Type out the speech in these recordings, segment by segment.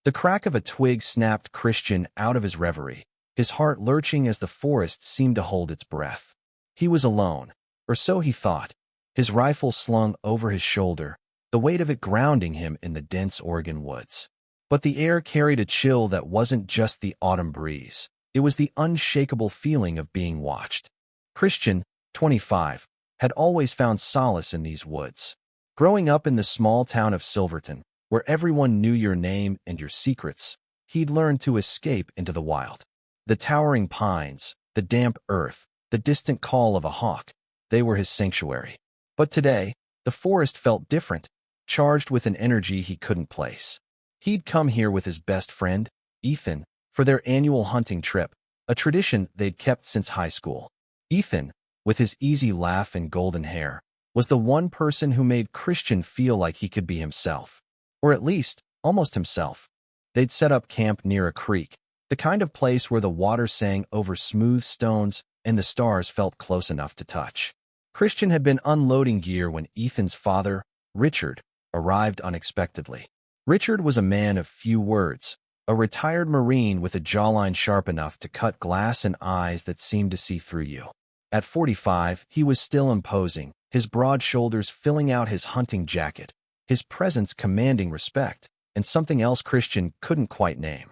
The crack of a twig snapped Christian out of his reverie, his heart lurching as the forest seemed to hold its breath. He was alone, or so he thought, his rifle slung over his shoulder, the weight of it grounding him in the dense Oregon woods. But the air carried a chill that wasn't just the autumn breeze. It was the unshakable feeling of being watched. Christian, 25, had always found solace in these woods. Growing up in the small town of Silverton, where everyone knew your name and your secrets, he'd learned to escape into the wild. The towering pines, the damp earth, the distant call of a hawk, they were his sanctuary. But today, the forest felt different, charged with an energy he couldn't place. He'd come here with his best friend, Ethan, for their annual hunting trip, a tradition they'd kept since high school. Ethan, with his easy laugh and golden hair, was the one person who made Christian feel like he could be himself. Or at least, almost himself. They'd set up camp near a creek, the kind of place where the water sang over smooth stones and the stars felt close enough to touch. Christian had been unloading gear when Ethan's father, Richard, arrived unexpectedly. Richard was a man of few words, a retired Marine with a jawline sharp enough to cut glass and eyes that seemed to see through you. At 45, he was still imposing, his broad shoulders filling out his hunting jacket, his presence commanding respect, and something else Christian couldn't quite name.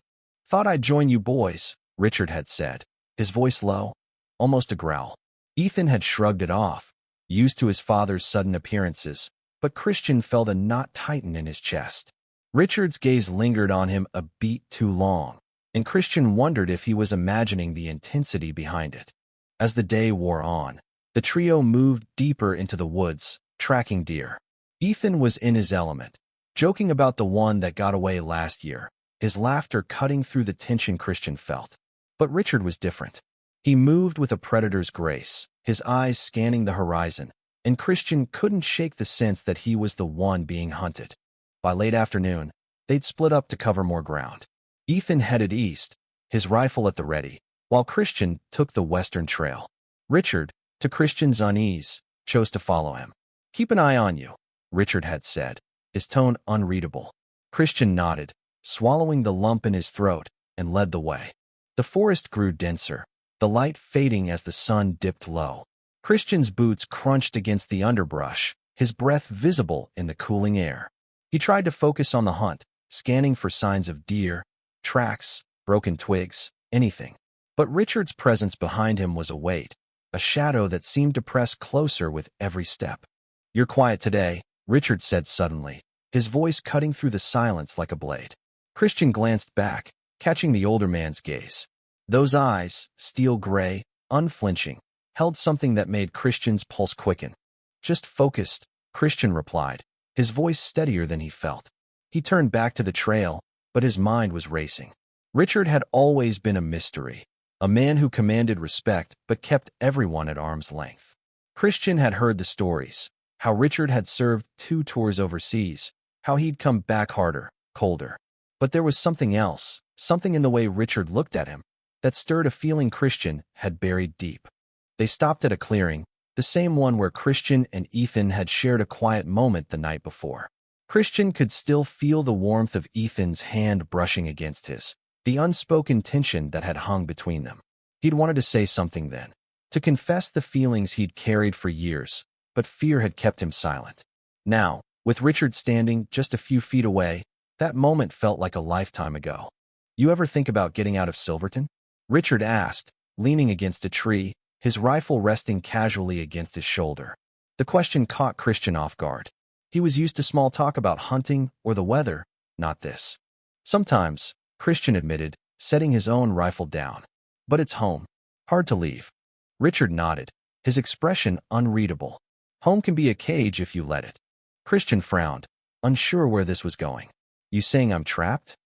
"Thought I'd join you boys," Richard had said, his voice low, almost a growl. Ethan had shrugged it off, used to his father's sudden appearances, but Christian felt a knot tighten in his chest. Richard's gaze lingered on him a beat too long, and Christian wondered if he was imagining the intensity behind it. As the day wore on, the trio moved deeper into the woods, tracking deer. Ethan was in his element, joking about the one that got away last year, his laughter cutting through the tension Christian felt. But Richard was different. He moved with a predator's grace, his eyes scanning the horizon, and Christian couldn't shake the sense that he was the one being hunted. By late afternoon, they'd split up to cover more ground. Ethan headed east, his rifle at the ready, while Christian took the western trail. Richard, to Christian's unease, chose to follow him. "Keep an eye on you," Richard had said, his tone unreadable. Christian nodded, swallowing the lump in his throat, and led the way. The forest grew denser, the light fading as the sun dipped low. Christian's boots crunched against the underbrush, his breath visible in the cooling air. He tried to focus on the hunt, scanning for signs of deer, tracks, broken twigs, anything. But Richard's presence behind him was a weight, a shadow that seemed to press closer with every step. "You're quiet today," Richard said suddenly, his voice cutting through the silence like a blade. Christian glanced back, catching the older man's gaze. Those eyes, steel gray, unflinching, held something that made Christian's pulse quicken. "Just focused," Christian replied, his voice steadier than he felt. He turned back to the trail, but his mind was racing. Richard had always been a mystery, a man who commanded respect but kept everyone at arm's length. Christian had heard the stories, how Richard had served 2 tours overseas, how he'd come back harder, colder. But there was something else, something in the way Richard looked at him, that stirred a feeling Christian had buried deep. They stopped at a clearing, the same one where Christian and Ethan had shared a quiet moment the night before. Christian could still feel the warmth of Ethan's hand brushing against his, the unspoken tension that had hung between them. He'd wanted to say something then, to confess the feelings he'd carried for years, but fear had kept him silent. Now, with Richard standing just a few feet away, that moment felt like a lifetime ago. "You ever think about getting out of Silverton?" Richard asked, leaning against a tree, his rifle resting casually against his shoulder. The question caught Christian off guard. He was used to small talk about hunting or the weather, not this. "Sometimes," Christian admitted, setting his own rifle down. "But it's home. Hard to leave." Richard nodded, his expression unreadable. "Home can be a cage if you let it." Christian frowned, unsure where this was going. "You saying I'm trapped?"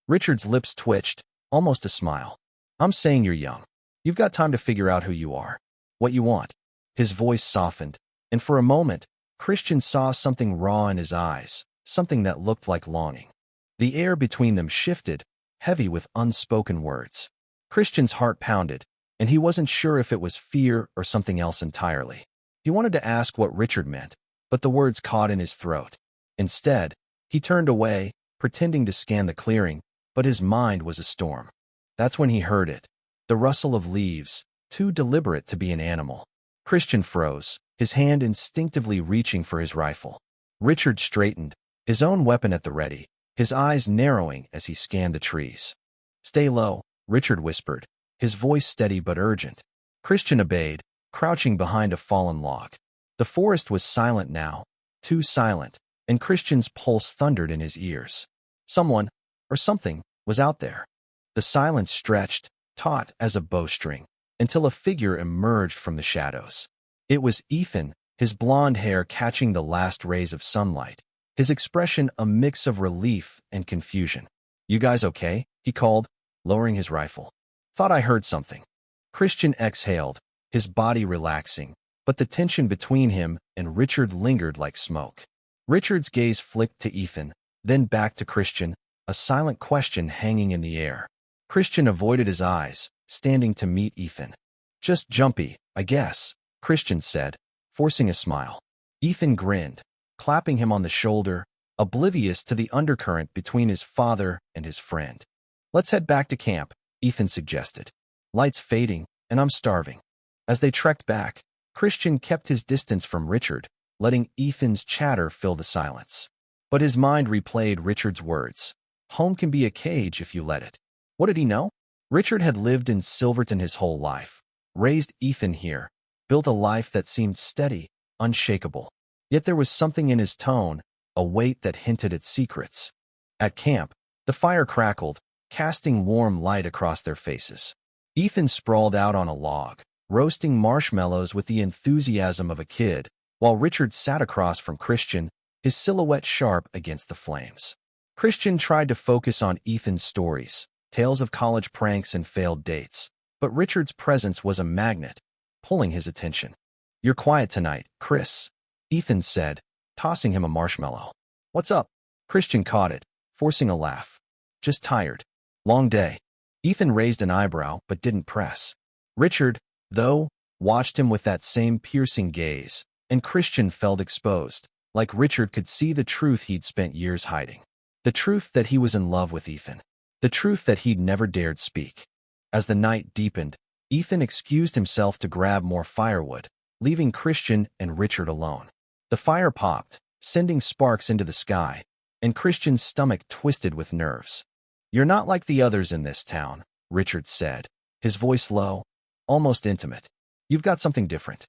Richard's lips twitched, almost a smile. "I'm saying you're young. You've got time to figure out who you are, what you want." His voice softened, and for a moment, Christian saw something raw in his eyes, something that looked like longing. The air between them shifted, heavy with unspoken words. Christian's heart pounded, and he wasn't sure if it was fear or something else entirely. He wanted to ask what Richard meant, but the words caught in his throat. Instead, he turned away, pretending to scan the clearing, but his mind was a storm. That's when he heard it. The rustle of leaves, too deliberate to be an animal. Christian froze, his hand instinctively reaching for his rifle. Richard straightened, his own weapon at the ready, his eyes narrowing as he scanned the trees. "Stay low," Richard whispered, his voice steady but urgent. Christian obeyed, crouching behind a fallen log. The forest was silent now, too silent, and Christian's pulse thundered in his ears. Someone, or something, was out there. The silence stretched, taut as a bowstring, until a figure emerged from the shadows. It was Ethan, his blonde hair catching the last rays of sunlight, his expression a mix of relief and confusion. "You guys okay?" he called, lowering his rifle. "Thought I heard something." Christian exhaled, his body relaxing, but the tension between him and Richard lingered like smoke. Richard's gaze flicked to Ethan, then back to Christian, a silent question hanging in the air. Christian avoided his eyes, standing to meet Ethan. "Just jumpy, I guess," Christian said, forcing a smile. Ethan grinned, clapping him on the shoulder, oblivious to the undercurrent between his father and his friend. "Let's head back to camp," Ethan suggested. "Lights fading, and I'm starving." As they trekked back, Christian kept his distance from Richard, letting Ethan's chatter fill the silence. But his mind replayed Richard's words. "Home can be a cage if you let it." What did he know? Richard had lived in Silverton his whole life, raised Ethan here, built a life that seemed steady, unshakable. Yet there was something in his tone, a weight that hinted at secrets. At camp, the fire crackled, casting warm light across their faces. Ethan sprawled out on a log, roasting marshmallows with the enthusiasm of a kid, while Richard sat across from Christian, his silhouette sharp against the flames. Christian tried to focus on Ethan's stories, tales of college pranks and failed dates, but Richard's presence was a magnet, pulling his attention. "You're quiet tonight, Chris," Ethan said, tossing him a marshmallow. "What's up?" Christian caught it, forcing a laugh. "Just tired. Long day." Ethan raised an eyebrow but didn't press. Richard, though, watched him with that same piercing gaze, and Christian felt exposed, like Richard could see the truth he'd spent years hiding. The truth that he was in love with Ethan. The truth that he'd never dared speak. As the night deepened, Ethan excused himself to grab more firewood, leaving Christian and Richard alone. The fire popped, sending sparks into the sky, and Christian's stomach twisted with nerves. "You're not like the others in this town," Richard said, his voice low, almost intimate. "You've got something different."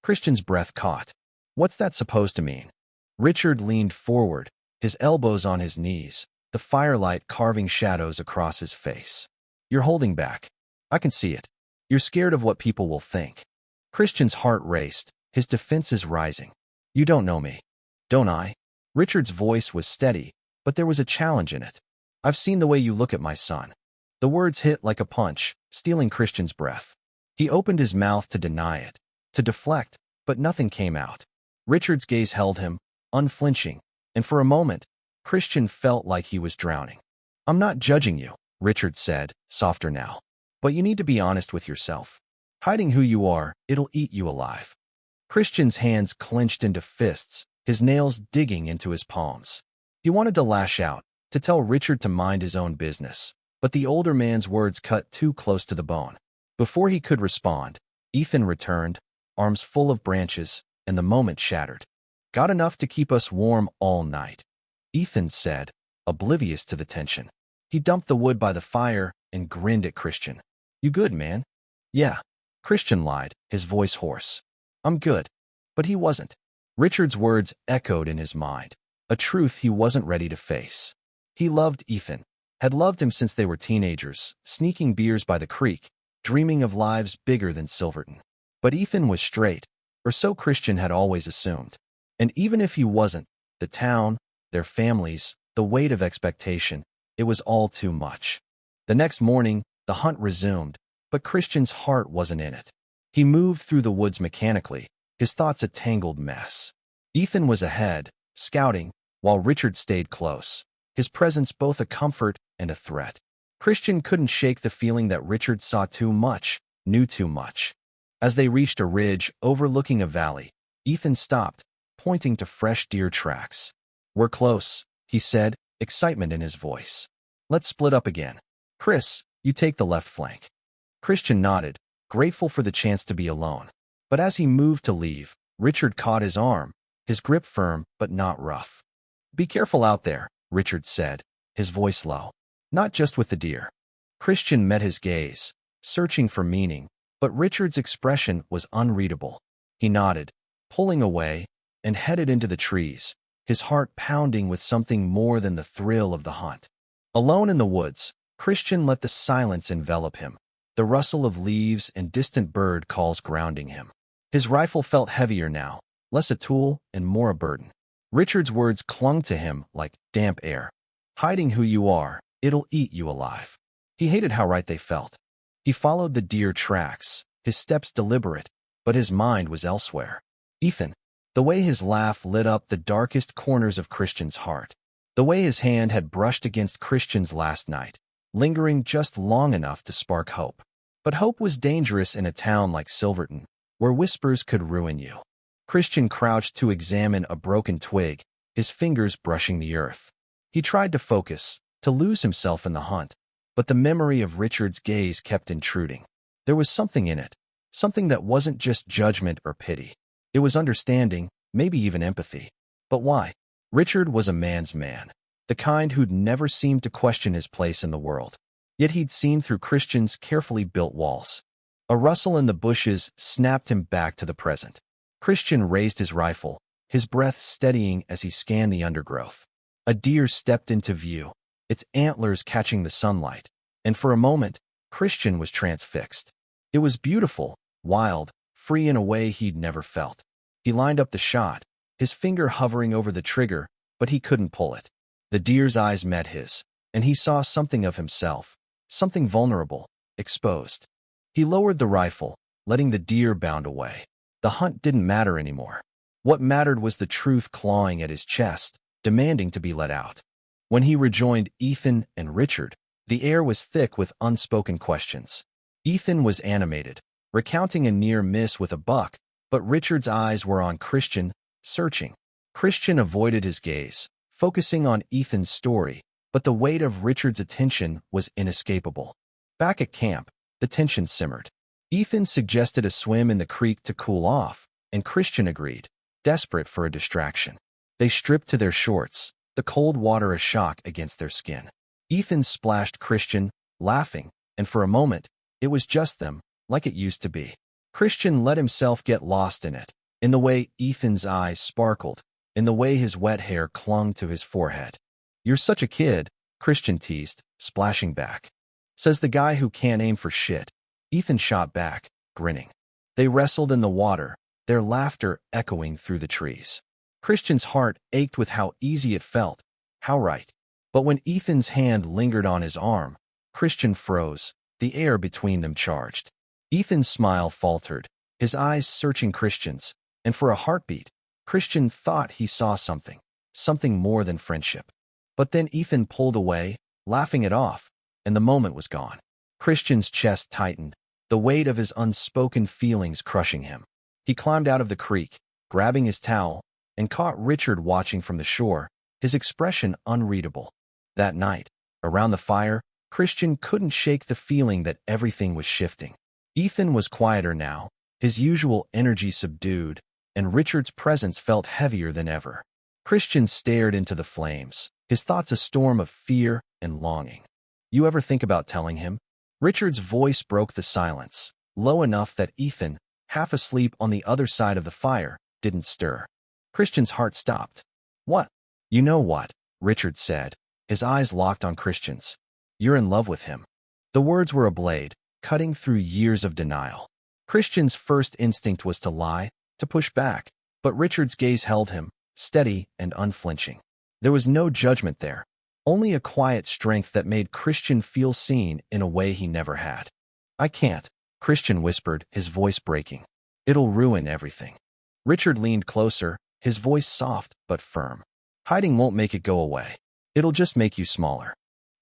Christian's breath caught. "What's that supposed to mean?" Richard leaned forward, his elbows on his knees, the firelight carving shadows across his face. "You're holding back. I can see it. You're scared of what people will think." Christian's heart raced, his defenses rising. "You don't know me. Don't I?" Richard's voice was steady, but there was a challenge in it. "I've seen the way you look at my son." The words hit like a punch, stealing Christian's breath. He opened his mouth to deny it, to deflect, but nothing came out. Richard's gaze held him, unflinching, and for a moment, Christian felt like he was drowning. "I'm not judging you," Richard said, softer now. "But you need to be honest with yourself. Hiding who you are, it'll eat you alive." Christian's hands clenched into fists, his nails digging into his palms. He wanted to lash out, to tell Richard to mind his own business, but the older man's words cut too close to the bone. Before he could respond, Ethan returned, arms full of branches, and the moment shattered. "Got enough to keep us warm all night," Ethan said, oblivious to the tension. He dumped the wood by the fire and grinned at Christian. "You good, man?" "Yeah." Christian lied, his voice hoarse. "I'm good." But he wasn't. Richard's words echoed in his mind, a truth he wasn't ready to face. He loved Ethan, had loved him since they were teenagers, sneaking beers by the creek, dreaming of lives bigger than Silverton. But Ethan was straight, or so Christian had always assumed. And even if he wasn't, the town, their families, the weight of expectation, it was all too much. The next morning, the hunt resumed, but Christian's heart wasn't in it. He moved through the woods mechanically, his thoughts a tangled mess. Ethan was ahead, scouting, while Richard stayed close, his presence both a comfort and a threat. Christian couldn't shake the feeling that Richard saw too much, knew too much. As they reached a ridge overlooking a valley, Ethan stopped, pointing to fresh deer tracks. "We're close," he said, excitement in his voice. Let's split up again. Chris, you take the left flank. Christian nodded, grateful for the chance to be alone. But as he moved to leave, Richard caught his arm, his grip firm but not rough. Be careful out there, Richard said, his voice low. Not just with the deer. Christian met his gaze, searching for meaning, but Richard's expression was unreadable. He nodded, pulling away, and headed into the trees, his heart pounding with something more than the thrill of the hunt. Alone in the woods, Christian let the silence envelop him, the rustle of leaves and distant bird calls grounding him. His rifle felt heavier now, less a tool and more a burden. Richard's words clung to him like damp air. Hiding who you are, it'll eat you alive. He hated how right they felt. He followed the deer tracks, his steps deliberate, but his mind was elsewhere. Ethan, the way his laugh lit up the darkest corners of Christian's heart, the way his hand had brushed against Christian's last night, lingering just long enough to spark hope. But hope was dangerous in a town like Silverton, where whispers could ruin you. Christian crouched to examine a broken twig, his fingers brushing the earth. He tried to focus, to lose himself in the hunt, but the memory of Richard's gaze kept intruding. There was something in it, something that wasn't just judgment or pity. It was understanding, maybe even empathy. But why? Richard was a man's man, the kind who'd never seemed to question his place in the world. Yet he'd seen through Christian's carefully built walls. A rustle in the bushes snapped him back to the present. Christian raised his rifle, his breath steadying as he scanned the undergrowth. A deer stepped into view, its antlers catching the sunlight, and for a moment, Christian was transfixed. It was beautiful, wild, free in a way he'd never felt. He lined up the shot, his finger hovering over the trigger, but he couldn't pull it. The deer's eyes met his, and he saw something of himself, something vulnerable, exposed. He lowered the rifle, letting the deer bound away. The hunt didn't matter anymore. What mattered was the truth clawing at his chest, demanding to be let out. When he rejoined Ethan and Richard, the air was thick with unspoken questions. Ethan was animated, recounting a near miss with a buck, but Richard's eyes were on Christian, searching. Christian avoided his gaze, focusing on Ethan's story, but the weight of Richard's attention was inescapable. Back at camp, the tension simmered. Ethan suggested a swim in the creek to cool off, and Christian agreed, desperate for a distraction. They stripped to their shorts, the cold water a shock against their skin. Ethan splashed Christian, laughing, and for a moment, it was just them, like it used to be. Christian let himself get lost in it, in the way Ethan's eyes sparkled, in the way his wet hair clung to his forehead. You're such a kid, Christian teased, splashing back. Says the guy who can't aim for shit. Ethan shot back, grinning. They wrestled in the water, their laughter echoing through the trees. Christian's heart ached with how easy it felt, how right. But when Ethan's hand lingered on his arm, Christian froze, the air between them charged. Ethan's smile faltered, his eyes searching Christian's, and for a heartbeat, Christian thought he saw something, something more than friendship. But then Ethan pulled away, laughing it off, and the moment was gone. Christian's chest tightened, the weight of his unspoken feelings crushing him. He climbed out of the creek, grabbing his towel, and caught Richard watching from the shore, his expression unreadable. That night, around the fire, Christian couldn't shake the feeling that everything was shifting. Ethan was quieter now, his usual energy subdued, and Richard's presence felt heavier than ever. Christian stared into the flames, his thoughts a storm of fear and longing. You ever think about telling him? Richard's voice broke the silence, low enough that Ethan, half asleep on the other side of the fire, didn't stir. Christian's heart stopped. What? You know what? Richard said, his eyes locked on Christian's. You're in love with him. The words were a blade, cutting through years of denial. Christian's first instinct was to lie, to push back, but Richard's gaze held him, steady and unflinching. There was no judgment there, only a quiet strength that made Christian feel seen in a way he never had. I can't, Christian whispered, his voice breaking. It'll ruin everything. Richard leaned closer, his voice soft but firm. Hiding won't make it go away. It'll just make you smaller.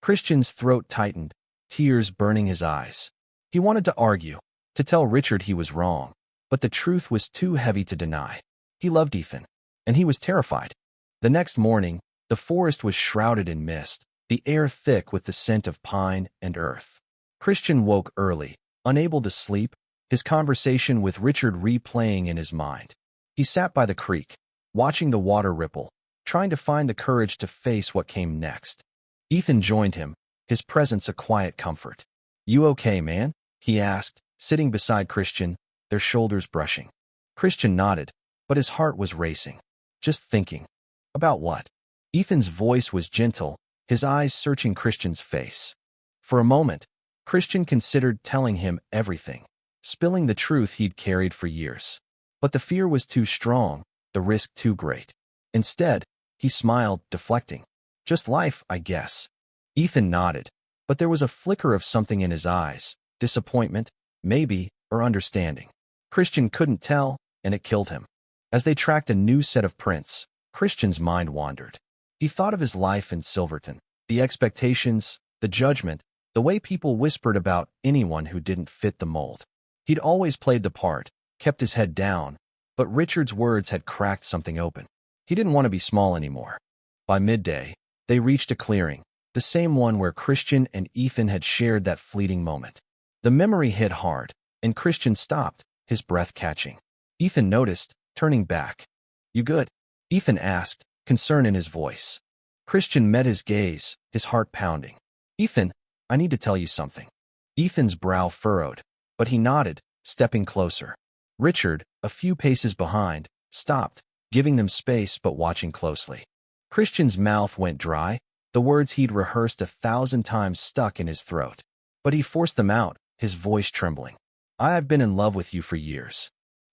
Christian's throat tightened, tears burning his eyes. He wanted to argue, to tell Richard he was wrong, but the truth was too heavy to deny. He loved Ethan, and he was terrified. The next morning, the forest was shrouded in mist, the air thick with the scent of pine and earth. Christian woke early, unable to sleep, his conversation with Richard replaying in his mind. He sat by the creek, watching the water ripple, trying to find the courage to face what came next. Ethan joined him, his presence a quiet comfort. "You okay, man?" he asked, sitting beside Christian, their shoulders brushing. Christian nodded, but his heart was racing. Just thinking. About what? Ethan's voice was gentle, his eyes searching Christian's face. For a moment, Christian considered telling him everything, spilling the truth he'd carried for years. But the fear was too strong, the risk too great. Instead, he smiled, deflecting. "Just life, I guess." Ethan nodded, but there was a flicker of something in his eyes, disappointment, maybe, or understanding. Christian couldn't tell, and it killed him. As they tracked a new set of prints, Christian's mind wandered. He thought of his life in Silverton, the expectations, the judgment, the way people whispered about anyone who didn't fit the mold. He'd always played the part, kept his head down, but Richard's words had cracked something open. He didn't want to be small anymore. By midday, they reached a clearing, the same one where Christian and Ethan had shared that fleeting moment. The memory hit hard, and Christian stopped, his breath catching. Ethan noticed, turning back. "You good?" Ethan asked, concern in his voice. Christian met his gaze, his heart pounding. "Ethan, I need to tell you something." Ethan's brow furrowed, but he nodded, stepping closer. Richard, a few paces behind, stopped, giving them space but watching closely. Christian's mouth went dry, the words he'd rehearsed 1,000 times stuck in his throat. But he forced them out, his voice trembling. "I've been in love with you for years."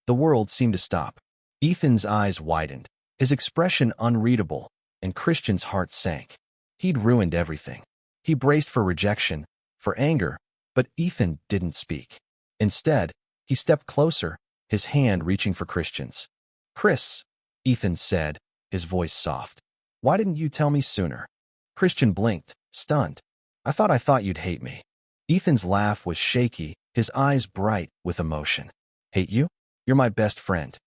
The world seemed to stop. Ethan's eyes widened, his expression unreadable, and Christian's heart sank. He'd ruined everything. He braced for rejection, for anger, but Ethan didn't speak. Instead, he stepped closer, his hand reaching for Christian's. "Chris," Ethan said, his voice soft. "Why didn't you tell me sooner?" Christian blinked, stunned. I thought you'd hate me." Ethan's laugh was shaky, his eyes bright with emotion. "Hate you? You're my best friend."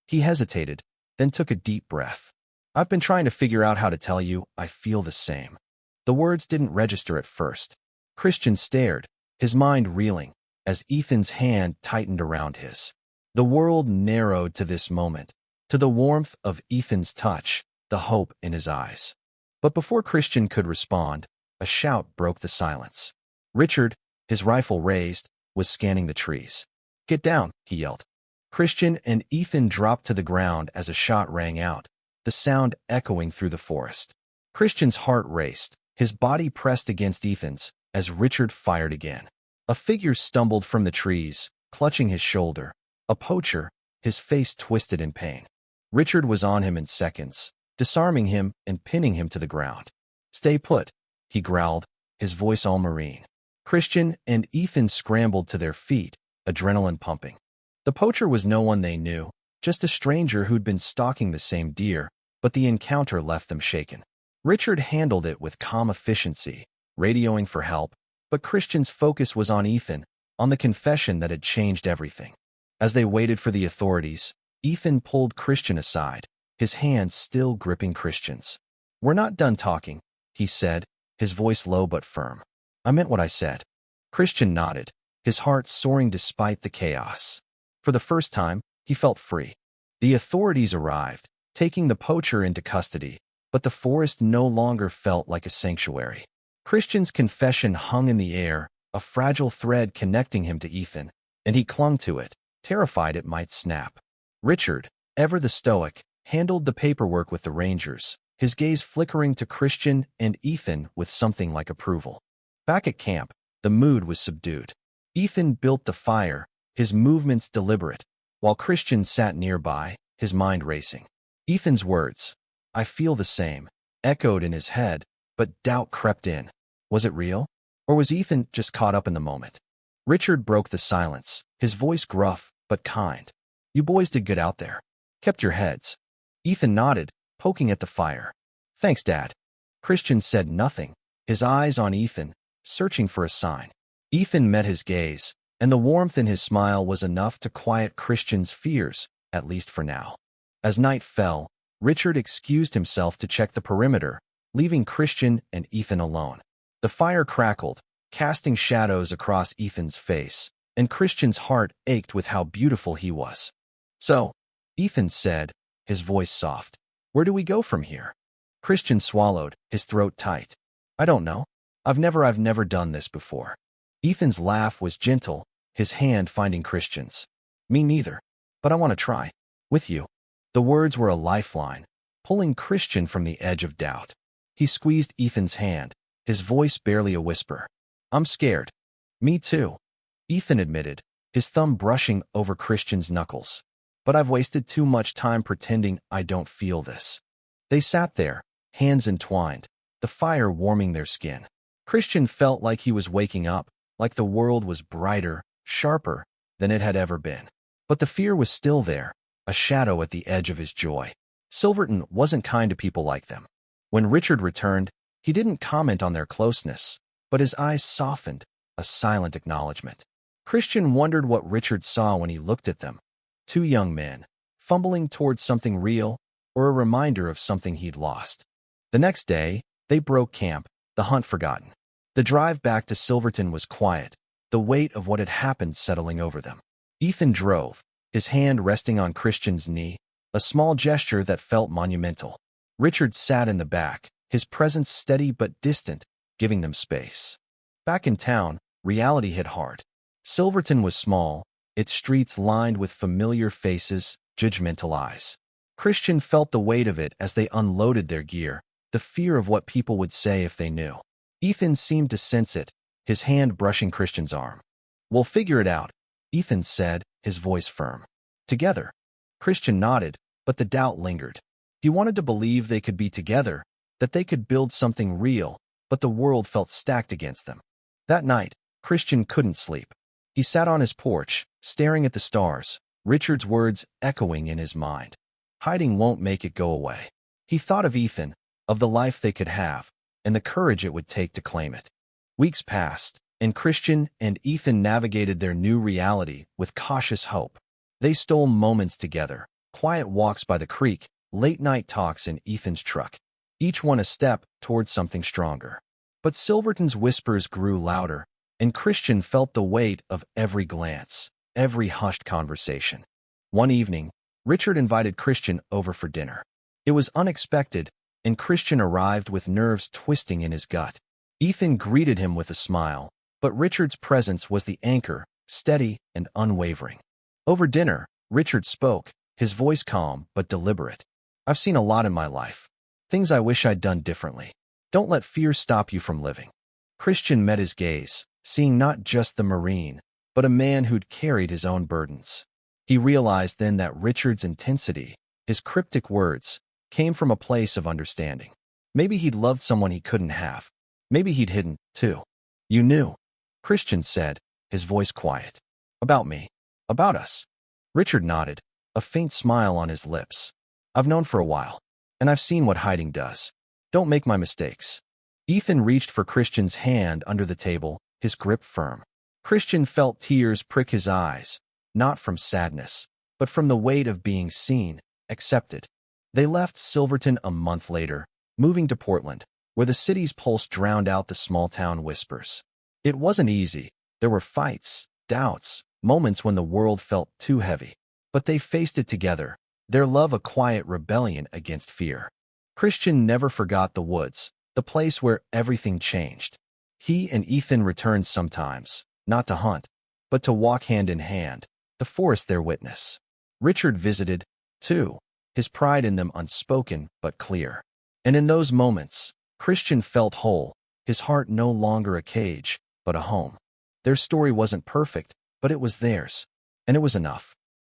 He hesitated, then took a deep breath. "I've been trying to figure out how to tell you I feel the same." The words didn't register at first. Christian stared, his mind reeling, as Ethan's hand tightened around his. The world narrowed to this moment, to the warmth of Ethan's touch, the hope in his eyes. But before Christian could respond, a shout broke the silence. Richard, his rifle raised, was scanning the trees. "Get down," he yelled. Christian and Ethan dropped to the ground as a shot rang out, the sound echoing through the forest. Christian's heart raced, his body pressed against Ethan's, as Richard fired again. A figure stumbled from the trees, clutching his shoulder. A poacher, his face twisted in pain. Richard was on him in seconds, disarming him and pinning him to the ground. "Stay put," he growled, his voice all marine. Christian and Ethan scrambled to their feet, adrenaline pumping. The poacher was no one they knew, just a stranger who'd been stalking the same deer, but the encounter left them shaken. Richard handled it with calm efficiency, radioing for help, but Christian's focus was on Ethan, on the confession that had changed everything. As they waited for the authorities, Ethan pulled Christian aside, his hands still gripping Christian's. "We're not done talking," he said, his voice low but firm. "I meant what I said." Christian nodded, his heart soaring despite the chaos. For the first time, he felt free. The authorities arrived, taking the poacher into custody, but the forest no longer felt like a sanctuary. Christian's confession hung in the air, a fragile thread connecting him to Ethan, and he clung to it, terrified it might snap. Richard, ever the stoic, handled the paperwork with the Rangers, his gaze flickering to Christian and Ethan with something like approval. Back at camp, the mood was subdued. Ethan built the fire, his movements deliberate, while Christian sat nearby, his mind racing. Ethan's words, "I feel the same," echoed in his head, but doubt crept in. Was it real? Or was Ethan just caught up in the moment? Richard broke the silence, his voice gruff but kind. "You boys did good out there. Kept your heads." Ethan nodded, poking at the fire. "Thanks, Dad." Christian said nothing, his eyes on Ethan, searching for a sign. Ethan met his gaze, and the warmth in his smile was enough to quiet Christian's fears, at least for now. As night fell, Richard excused himself to check the perimeter, leaving Christian and Ethan alone. The fire crackled, casting shadows across Ethan's face, and Christian's heart ached with how beautiful he was. "So," Ethan said, his voice soft, "where do we go from here?" Christian swallowed, his throat tight. "I don't know. I've never done this before." Ethan's laugh was gentle, his hand finding Christian's. "Me neither. But I want to try. With you." The words were a lifeline, pulling Christian from the edge of doubt. He squeezed Ethan's hand, his voice barely a whisper. "I'm scared." "Me too," Ethan admitted, his thumb brushing over Christian's knuckles. "But I've wasted too much time pretending I don't feel this." They sat there, hands entwined, the fire warming their skin. Christian felt like he was waking up, like the world was brighter, sharper than it had ever been. But the fear was still there, a shadow at the edge of his joy. Silverton wasn't kind to people like them. When Richard returned, he didn't comment on their closeness, but his eyes softened, a silent acknowledgement. Christian wondered what Richard saw when he looked at them. Two young men, fumbling towards something real, or a reminder of something he'd lost. The next day, they broke camp, the hunt forgotten. The drive back to Silverton was quiet, the weight of what had happened settling over them. Ethan drove, his hand resting on Christian's knee, a small gesture that felt monumental. Richard sat in the back, his presence steady but distant, giving them space. Back in town, reality hit hard. Silverton was small, its streets lined with familiar faces, judgmental eyes. Christian felt the weight of it as they unloaded their gear, the fear of what people would say if they knew. Ethan seemed to sense it, his hand brushing Christian's arm. "We'll figure it out," Ethan said, his voice firm. "Together." Christian nodded, but the doubt lingered. He wanted to believe they could be together, that they could build something real, but the world felt stacked against them. That night, Christian couldn't sleep. He sat on his porch, staring at the stars, Richard's words echoing in his mind. Hiding won't make it go away. He thought of Ethan, of the life they could have, and the courage it would take to claim it. Weeks passed, and Christian and Ethan navigated their new reality with cautious hope. They stole moments together, quiet walks by the creek, late-night talks in Ethan's truck, each one a step towards something stronger. But Silverton's whispers grew louder, and Christian felt the weight of every glance, every hushed conversation. One evening, Richard invited Christian over for dinner. It was unexpected, and Christian arrived with nerves twisting in his gut. Ethan greeted him with a smile, but Richard's presence was the anchor, steady and unwavering. Over dinner, Richard spoke, his voice calm but deliberate. "I've seen a lot in my life. Things I wish I'd done differently. Don't let fear stop you from living." Christian met his gaze, seeing not just the Marine, but a man who'd carried his own burdens. He realized then that Richard's intensity, his cryptic words, came from a place of understanding. Maybe he'd loved someone he couldn't have. Maybe he'd hidden, too. "You knew," Christian said, his voice quiet. "About me. About us." Richard nodded, a faint smile on his lips. "I've known for a while, and I've seen what hiding does. Don't make my mistakes." Ethan reached for Christian's hand under the table, his grip firm. Christian felt tears prick his eyes, not from sadness, but from the weight of being seen, accepted. They left Silverton a month later, moving to Portland, where the city's pulse drowned out the small-town whispers. It wasn't easy. There were fights, doubts, moments when the world felt too heavy. But they faced it together, their love a quiet rebellion against fear. Christian never forgot the woods, the place where everything changed. He and Ethan returned sometimes, not to hunt, but to walk hand in hand, the forest their witness. Richard visited, too, his pride in them unspoken but clear. And in those moments, Christian felt whole, his heart no longer a cage, but a home. Their story wasn't perfect, but it was theirs, and it was enough.